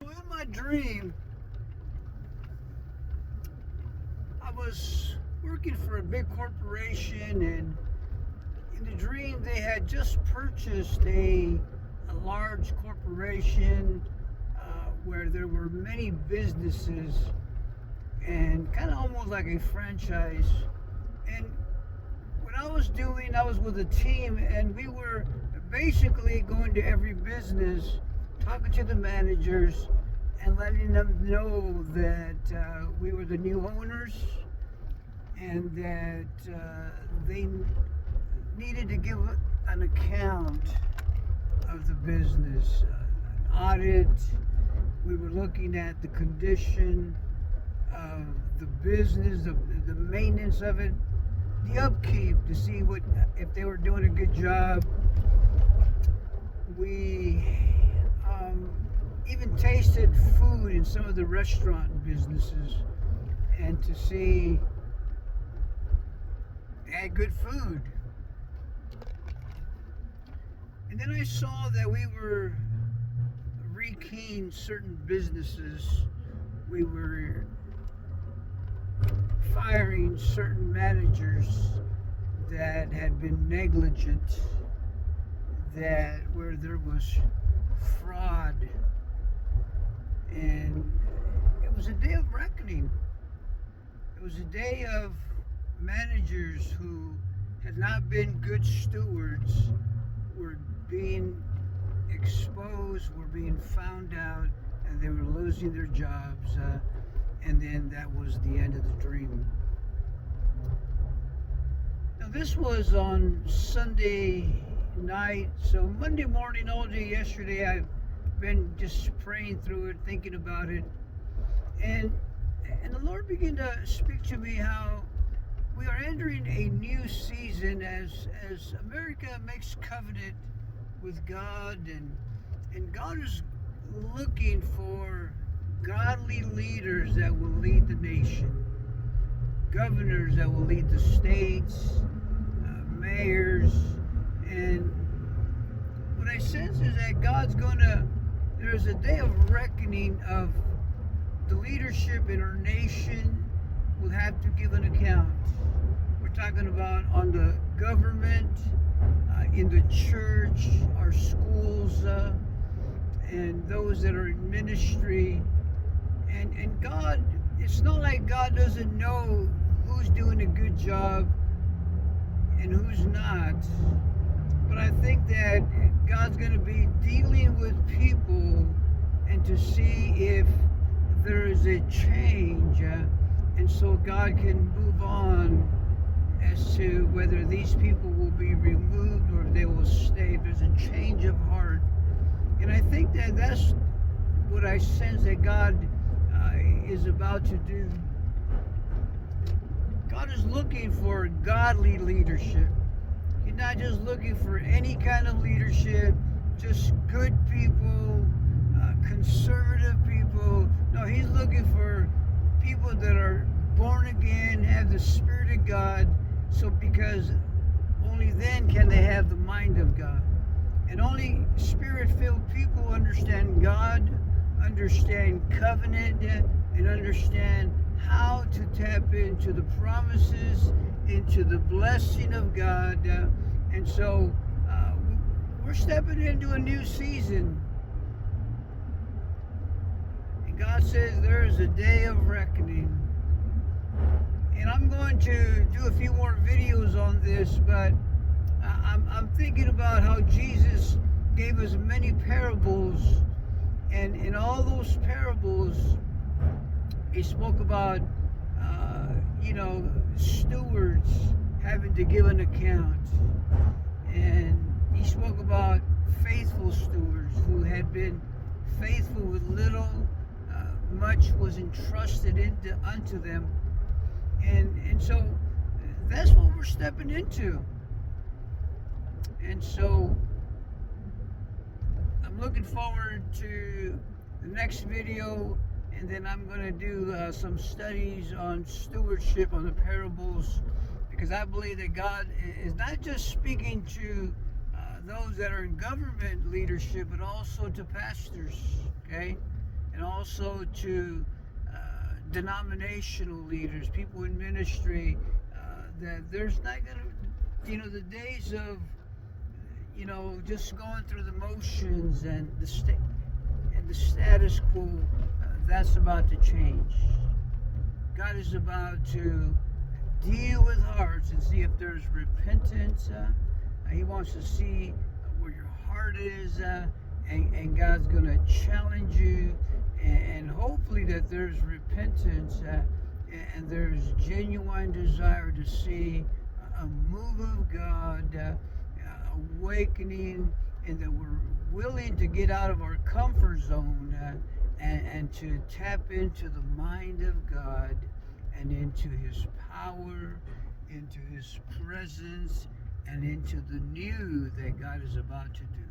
In my dream, I was working for a big corporation, and in the dream, they had just purchased a large corporation where there were many businesses and kind of almost like a franchise. And what I was doing, I was with a team, and we were basically going to every business, talking to the managers, and letting them know that we were the new owners and that they needed to give an account of the business, an audit. We were looking at the condition of the business, the maintenance of it, the upkeep to see what if they were doing a good job. We even tasted food in some of the restaurant businesses, and to see they had good food. And then I saw that we were rekeying certain businesses. We were firing certain managers that had been negligent, that where there was fraud. And it was a day of reckoning. It was a day of managers who had not been good stewards were being exposed, were being found out, and they were losing their jobs. And then that was the end of the dream. Now, this was on Sunday night, so Monday morning, all day yesterday, I've been just praying through it, thinking about it, and the Lord began to speak to me how we are entering a new season as America makes covenant with God, and God is looking for godly leaders that will lead the nation, governors that will lead the states, mayors. And what I sense is that there's a day of reckoning of the leadership in our nation will have to give an account. We're talking about on the government, in the church, our schools, and those that are in ministry. And God, it's not like God doesn't know who's doing a good job and who's not. But I think that God's going to be dealing with people and to see if there is a change. And so God can move on as to whether these people will be removed or they will stay. There's a change of heart. And I think that that's what I sense that God is about to do. God is looking for godly leadership. He's not just looking for any kind of leadership, just good people, conservative people. No, he's looking for people that are born again, have the Spirit of God, so because only then can they have the mind of God. And only Spirit-filled people understand God, understand covenant, and understand how to tap into the promises, into the blessing of God. And so we're stepping into a new season. And God says there is a day of reckoning. And I'm going to do a few more videos on this, but I'm thinking about how Jesus gave us many parables, and in all those parables, he spoke about, stewards having to give an account. And he spoke about faithful stewards who had been faithful with little, much was entrusted unto them. And so that's what we're stepping into. And so I'm looking forward to the next video, and then I'm going to do some studies on stewardship, on the parables, because I believe that God is not just speaking to those that are in government leadership, but also to pastors, okay? And and also to denominational leaders, people in ministry, that there's not going to, the days of, just going through the motions and the status quo, that's about to change. God is about to deal with hearts and see if there's repentance. He wants to see where your heart is, and God's going to challenge you, and hopefully that there's repentance, and there's genuine desire to see a move of God, awakening, and that we're willing to get out of our comfort zone, and to tap into the mind of God and into His power, into His presence, and into the new that God is about to do.